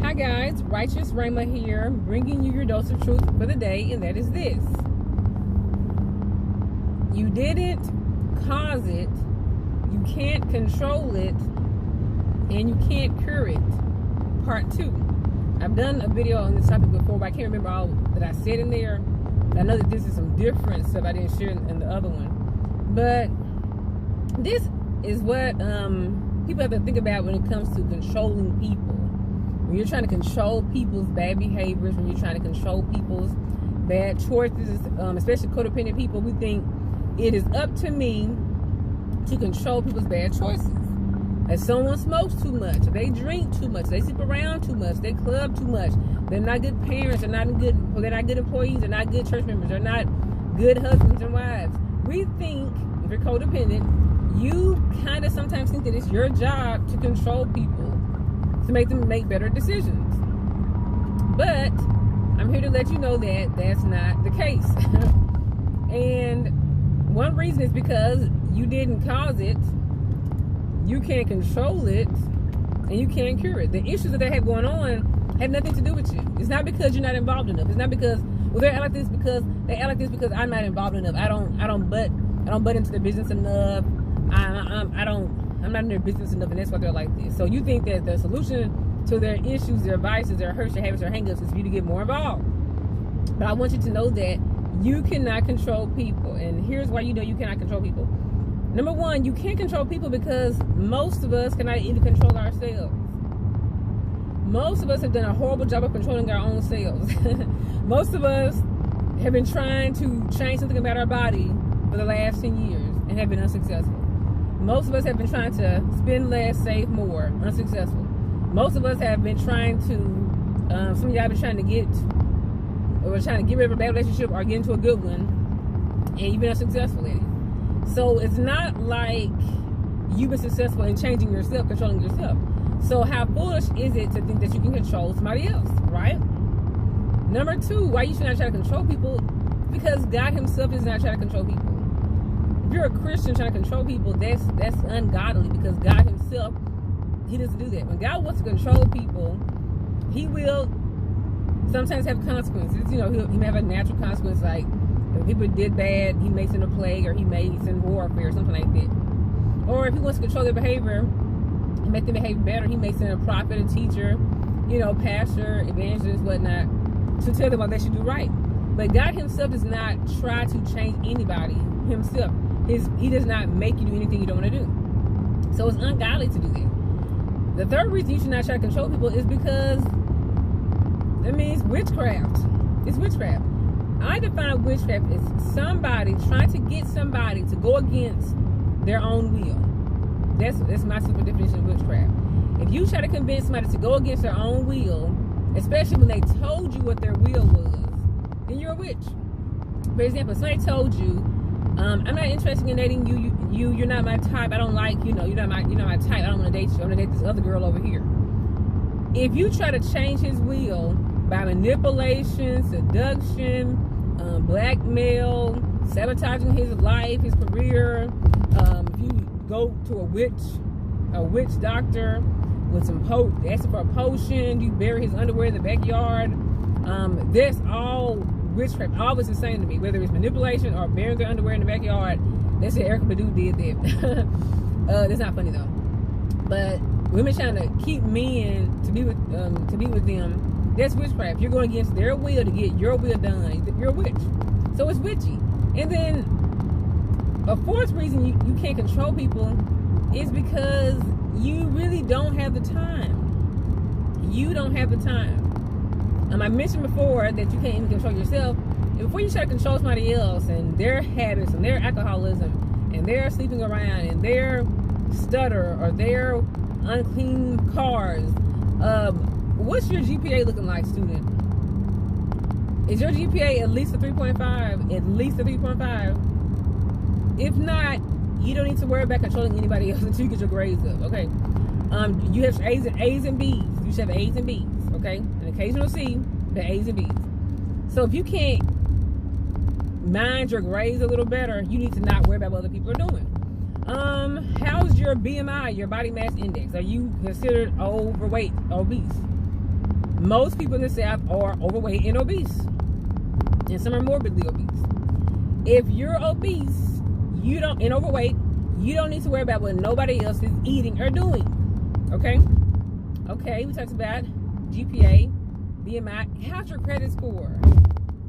Hi guys, Righteous Rama here, bringing you your dose of truth for the day, and that is this. You didn't cause it, you can't control it, and you can't cure it. Part 2. I've done a video on this topic before, but I can't remember all that I said in there. I know that this is some different stuff I didn't share in the other one. But this is what people have to think about when it comes to controlling people. When you're trying to control people's bad behaviors, when you're trying to control people's bad choices, especially codependent people, we think it is up to me to control people's bad choices. If someone smokes too much, they drink too much, they sleep around too much, they club too much, they're not good parents, they're not good employees, they're not good church members, they're not good husbands and wives. We think, if you're codependent, you kind of sometimes think that it's your job to control people, to make them make better decisions. But I'm here to let you know that that's not the case. And one reason is because you didn't cause it, you can't control it, and you can't cure it. The issues that they have going on have nothing to do with you. It's not because you're not involved enough. It's not because, well, they act like this because I'm not involved enough. I don't butt into their business enough. I'm not in their business enough, and that's why they're like this. So you think that the solution to their issues, their vices, their hurts, their habits, their hang-ups is for you to get more involved. But I want you to know that you cannot control people. And here's why you know you cannot control people. Number one, you can't control people because most of us cannot even control ourselves. Most of us have done a horrible job of controlling our own selves. Most of us have been trying to change something about our body for the last 10 years and have been unsuccessful. Most of us have been trying to spend less, save more, unsuccessful. Most of us have been trying to, some of y'all have been trying to get rid of a bad relationship or get into a good one, and you've been unsuccessful in it. So it's not like you've been successful in changing yourself, controlling yourself. So how foolish is it to think that you can control somebody else, right? Number two, why you should not try to control people? Because God himself is not trying to control people. If you're a Christian trying to control people, that's ungodly, because God himself, he doesn't do that. When God wants to control people, he will sometimes have consequences. You know, he may have a natural consequence, like if people did bad, he may send a plague, or he may send warfare, or something like that. Or if he wants to control their behavior and make them behave better, he may send a prophet, a teacher, pastor, evangelist, whatnot, to tell them what they should do right. But God himself does not try to change anybody himself. He does not make you do anything you don't want to do. So it's ungodly to do that. The third reason you should not try to control people is because that means witchcraft. It's witchcraft. I define witchcraft as somebody trying to get somebody to go against their own will. That's my simple definition of witchcraft. If you try to convince somebody to go against their own will, especially when they told you what their will was, then you're a witch. For example, somebody told you, I'm not interested in dating you. You're not my type. I don't like, you're not my type. I don't want to date you. I want to date this other girl over here. If you try to change his will by manipulation, seduction, blackmail, sabotaging his life, his career, if you go to a witch doctor with some asking for a potion, you bury his underwear in the backyard, that's all witchcraft. All of it's the same to me, whether it's manipulation or burying their underwear in the backyard. That's what Erykah Badu did that. That's not funny though. But women trying to keep men to be with them, that's witchcraft. You're going against their will to get your will done. You're a witch. So it's witchy. And then a fourth reason you can't control people is because you really don't have the time. You don't have the time. I mentioned before that you can't even control yourself. And before you try to control somebody else and their habits and their alcoholism and their sleeping around and their stutter or their unclean cars, what's your GPA looking like, student? Is your GPA at least a 3.5? At least a 3.5? If not, you don't need to worry about controlling anybody else until you get your grades up, okay? You have A's and B's. You should have A's and B's, okay? An occasional C, the A's and B's. So if you can't mind your grades a little better, you need to not worry about what other people are doing. How's your BMI, your body mass index? Are you considered overweight, obese? Most people in the South are overweight and obese, and some are morbidly obese. If you're obese, and overweight, you don't need to worry about what nobody else is eating or doing. Okay? Okay, we talked about GPA, BMI. How's your credit score?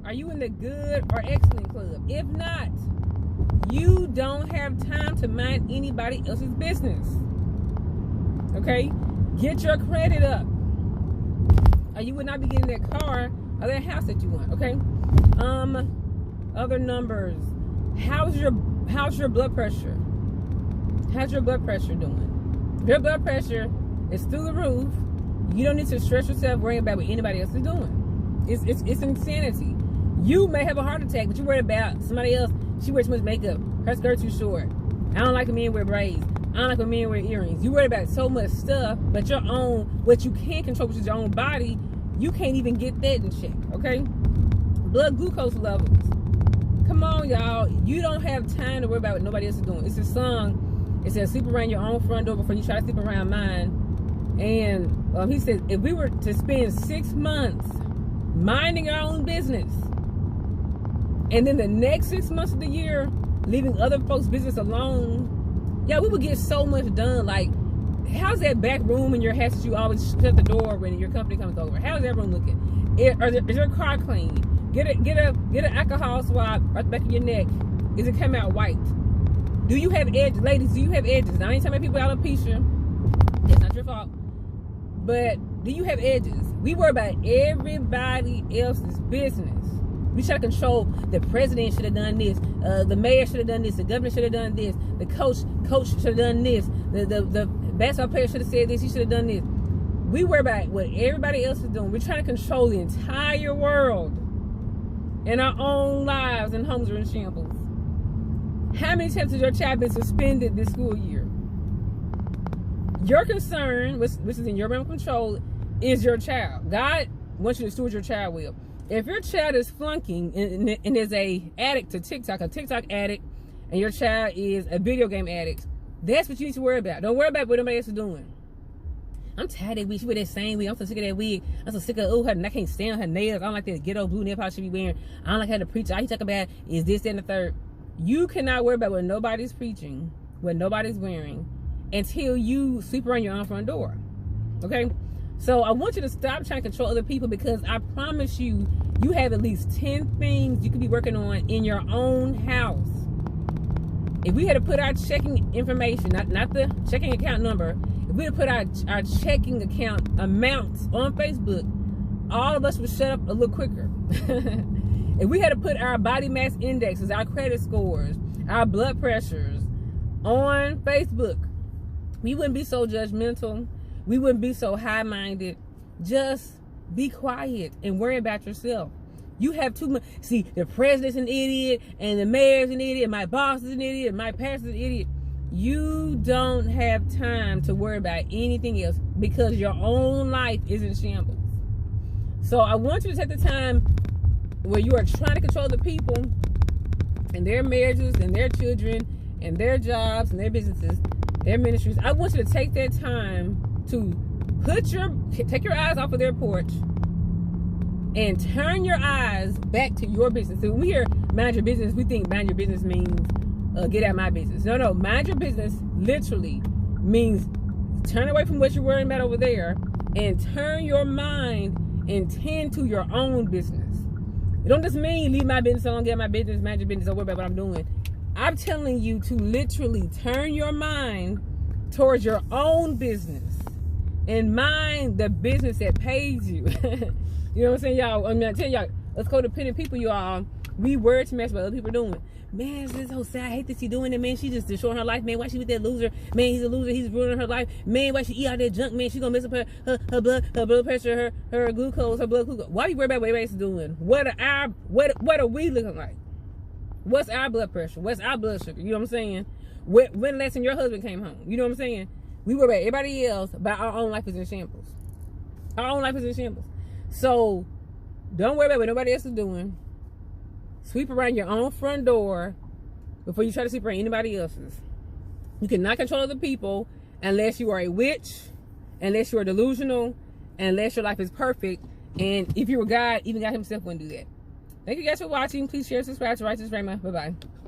Are you in the good or excellent club? If not, you don't have time to mind anybody else's business. Okay? Get your credit up, or you would not be getting that car or that house that you want. Okay? Other numbers. How's your blood pressure? How's your blood pressure doing? If your blood pressure is through the roof, you don't need to stress yourself worrying about what anybody else is doing. It's insanity. You may have a heart attack, but you're worried about somebody else. She wears too much makeup. Her skirt's too short. I don't like when men wear braids. I don't like when men wear earrings. You worry about so much stuff, but what you can control, which is your own body, you can't even get that in check. Okay? Blood glucose levels. Come on, y'all. You don't have time to worry about what nobody else is doing. It's a song. It says, sleep around your own front door before you try to sleep around mine. And he said, if we were to spend 6 months minding our own business, and then the next 6 months of the year leaving other folks' business alone, yeah, we would get so much done. Like, how's that back room in your house that you always shut the door when your company comes over? How's that room looking? Is your car clean? Get an alcohol swab right the back of your neck. Is it come out white? Do you have edges? Ladies, do you have edges? Now, I ain't telling people alopecia. That's not your fault. But do you have edges? We worry about everybody else's business. We try to control. The president should have done this. The mayor should have done this. The governor should have done this. The coach should have done this. The basketball player should have said this. He should have done this. We worry about what everybody else is doing. We're trying to control the entire world. And our own lives and homes are in shambles. How many times has your child been suspended this school year? Your concern, which is in your realm of control, is your child. God wants you to steward your child well. If your child is flunking and is a addict to TikTok, a TikTok addict, and your child is a video game addict, that's what you need to worry about. Don't worry about what nobody else is doing. I'm tired of that wig. She wear that same wig. I'm so sick of that wig. I'm so sick of her. I can't stand her nails. I don't like that ghetto blue nail polish she be wearing. I don't like how the preacher. All he talk about is this, that, and the third. You cannot worry about what nobody's preaching, what nobody's wearing, until you sweep around your own front door. Okay? So I want you to stop trying to control other people, because I promise you, you have at least 10 things you could be working on in your own house. If we had to put our checking information, not the checking account number, if we had to put our checking account amounts on Facebook, all of us would shut up a little quicker. If we had to put our body mass indexes, our credit scores, our blood pressures on Facebook, we wouldn't be so judgmental. We wouldn't be so high-minded. Just be quiet and worry about yourself. You have too much. See, the president's an idiot, and the mayor's an idiot, and my boss is an idiot, and my pastor's an idiot. You don't have time to worry about anything else, because your own life is in shambles. So I want you to take the time where you are trying to control the people and their marriages and their children and their jobs and their businesses, their ministries. I want you to take that time to take your eyes off of their porch and turn your eyes back to your business. So when we hear mind your business, we think mind your business means get out of my business. No, mind your business literally means turn away from what you're worrying about over there and turn your mind and tend to your own business. It don't just mean leave my business alone, get my business, mind your business, don't worry about what I'm doing. I'm telling you to literally turn your mind towards your own business and mind the business that pays you. You know what I'm saying, y'all? I mean, I tell y'all, us codependent people, y'all, we worry too much about what other people are doing. Man, this is so sad. I hate that she doing it, man. She just destroying her life, man. Why she with that loser? Man, he's a loser. He's ruining her life. Man, why she eat all that junk, man? She gonna mess up her blood pressure, her glucose, her blood glucose. Why you worry about what everybody's doing? What are we looking like? What's our blood pressure? What's our blood sugar? You know what I'm saying? When last time your husband came home? You know what I'm saying? We worry about everybody else, but our own life is in shambles. Our own life is in shambles. So don't worry about what nobody else is doing. Sweep around your own front door before you try to sweep around anybody else's. You cannot control other people unless you are a witch, unless you are delusional, unless your life is perfect. And if you were God, even God himself wouldn't do that. Thank you guys for watching. Please share, subscribe to Righteous Rhema. Bye-bye.